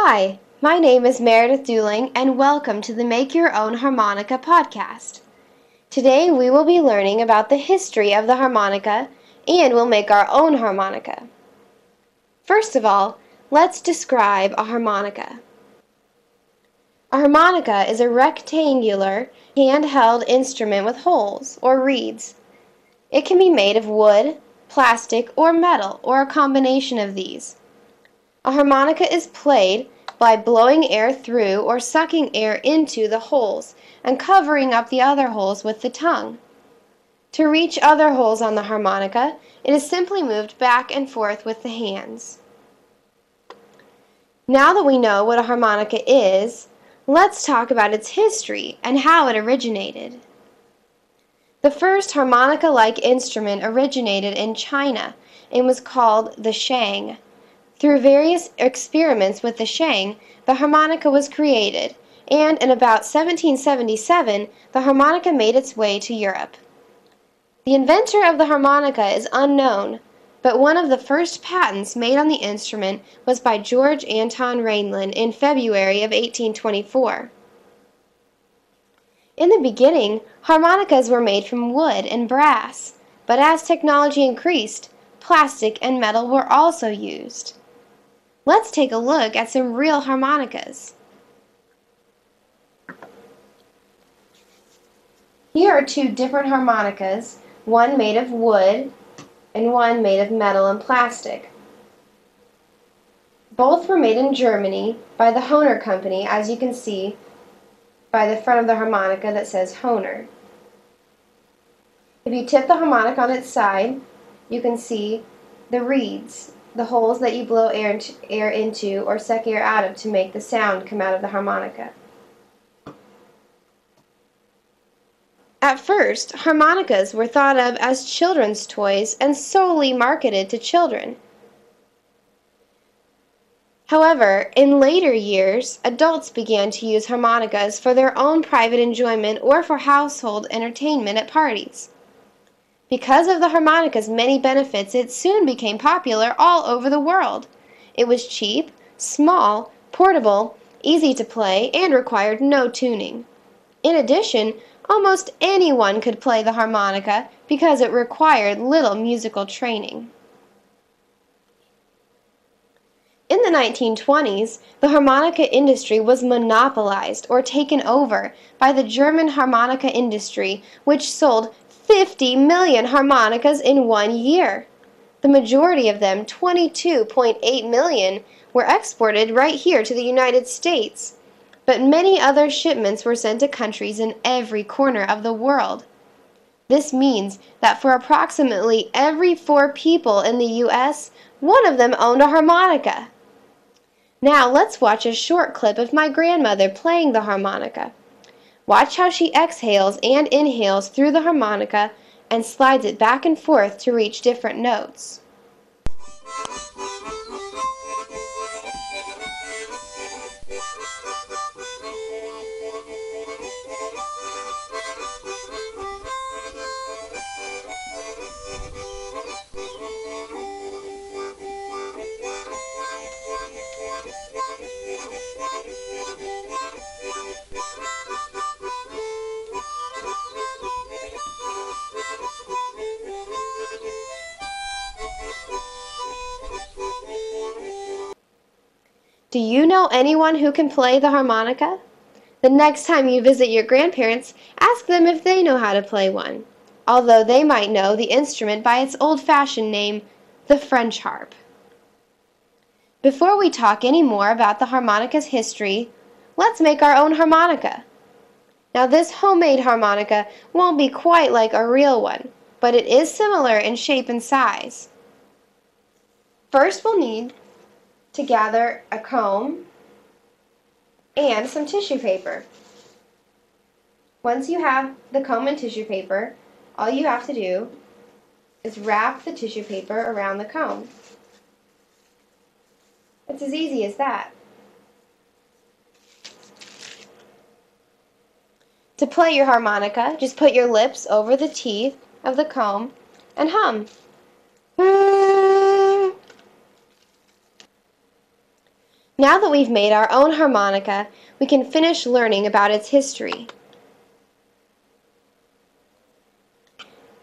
Hi, my name is Meredith Duling, and welcome to the Make Your Own Harmonica podcast. Today we will be learning about the history of the harmonica, and we'll make our own harmonica. First of all, let's describe a harmonica. A harmonica is a rectangular, handheld instrument with holes, or reeds. It can be made of wood, plastic, or metal, or a combination of these. A harmonica is played by blowing air through or sucking air into the holes and covering up the other holes with the tongue. To reach other holes on the harmonica, it is simply moved back and forth with the hands. Now that we know what a harmonica is, let's talk about its history and how it originated. The first harmonica-like instrument originated in China and was called the shang. Through various experiments with the shang, the harmonica was created, and in about 1777, the harmonica made its way to Europe. The inventor of the harmonica is unknown, but one of the first patents made on the instrument was by George Anton Reinlin in February of 1824. In the beginning, harmonicas were made from wood and brass, but as technology increased, plastic and metal were also used. Let's take a look at some real harmonicas. Here are two different harmonicas, one made of wood and one made of metal and plastic. Both were made in Germany by the Hohner Company, as you can see by the front of the harmonica that says Hohner. If you tip the harmonica on its side, you can see the reeds, the holes that you blow air into or suck air out of to make the sound come out of the harmonica. At first, harmonicas were thought of as children's toys and solely marketed to children. However, in later years, adults began to use harmonicas for their own private enjoyment or for household entertainment at parties. Because of the harmonica's many benefits, it soon became popular all over the world. It was cheap, small, portable, easy to play, and required no tuning. In addition, almost anyone could play the harmonica because it required little musical training. In the 1920s, the harmonica industry was monopolized or taken over by the German harmonica industry, which sold 50 million harmonicas in 1 year. The majority of them, 22.8 million, were exported right here to the United States. But many other shipments were sent to countries in every corner of the world. This means that for approximately every 4 people in the U.S., one of them owned a harmonica. Now let's watch a short clip of my grandmother playing the harmonica. Watch how she exhales and inhales through the harmonica and slides it back and forth to reach different notes. Do you know anyone who can play the harmonica? The next time you visit your grandparents, ask them if they know how to play one, although they might know the instrument by its old-fashioned name, the French harp. Before we talk any more about the harmonica's history, let's make our own harmonica. Now this homemade harmonica won't be quite like a real one, but it is similar in shape and size. First we'll need to gather a comb and some tissue paper. Once you have the comb and tissue paper, all you have to do is wrap the tissue paper around the comb. It's as easy as that. To play your harmonica, just put your lips over the teeth of the comb and hum. Now that we've made our own harmonica, we can finish learning about its history.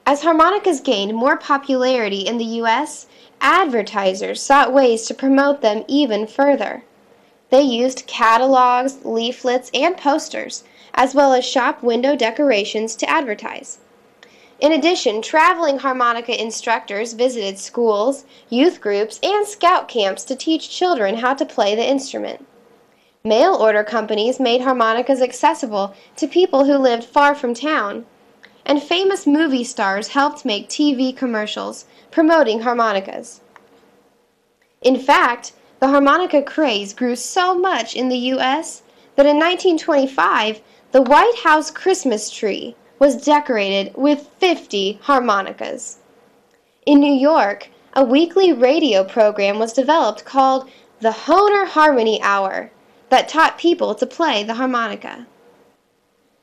As harmonicas gained more popularity in the U.S., advertisers sought ways to promote them even further. They used catalogs, leaflets, and posters, as well as shop window decorations to advertise. In addition, traveling harmonica instructors visited schools, youth groups, and scout camps to teach children how to play the instrument. Mail order companies made harmonicas accessible to people who lived far from town, and famous movie stars helped make TV commercials promoting harmonicas. In fact, the harmonica craze grew so much in the U.S. that in 1925, the White House Christmas tree was decorated with 50 harmonicas. In New York, a weekly radio program was developed called the Hohner Harmony Hour that taught people to play the harmonica.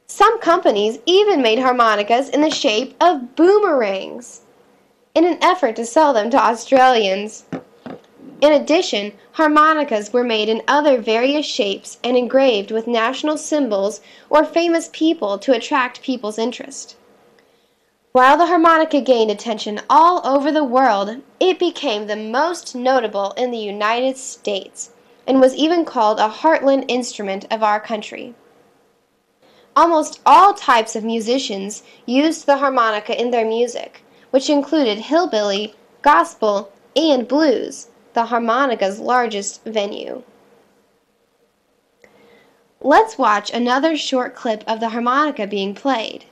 Some companies even made harmonicas in the shape of boomerangs in an effort to sell them to Australians. In addition, harmonicas were made in other various shapes and engraved with national symbols or famous people to attract people's interest. While the harmonica gained attention all over the world, it became the most notable in the United States and was even called a heartland instrument of our country. Almost all types of musicians used the harmonica in their music, which included hillbilly, gospel, and blues, the harmonica's largest venue. Let's watch another short clip of the harmonica being played.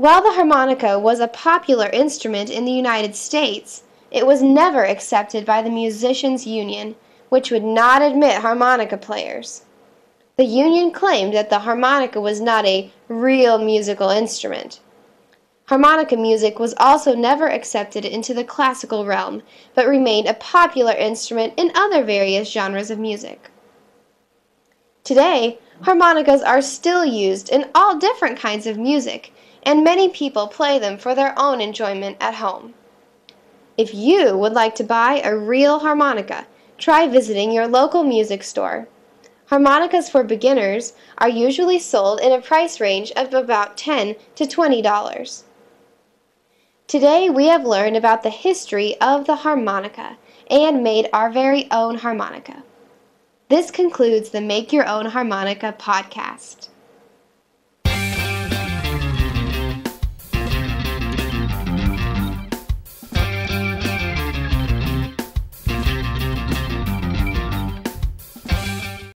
While the harmonica was a popular instrument in the United States, it was never accepted by the Musicians' Union, which would not admit harmonica players. The union claimed that the harmonica was not a real musical instrument. Harmonica music was also never accepted into the classical realm, but remained a popular instrument in other various genres of music. Today, harmonicas are still used in all different kinds of music, and many people play them for their own enjoyment at home. If you would like to buy a real harmonica, try visiting your local music store. Harmonicas for beginners are usually sold in a price range of about $10 to $20. Today we have learned about the history of the harmonica and made our very own harmonica. This concludes the Make Your Own Harmonica podcast.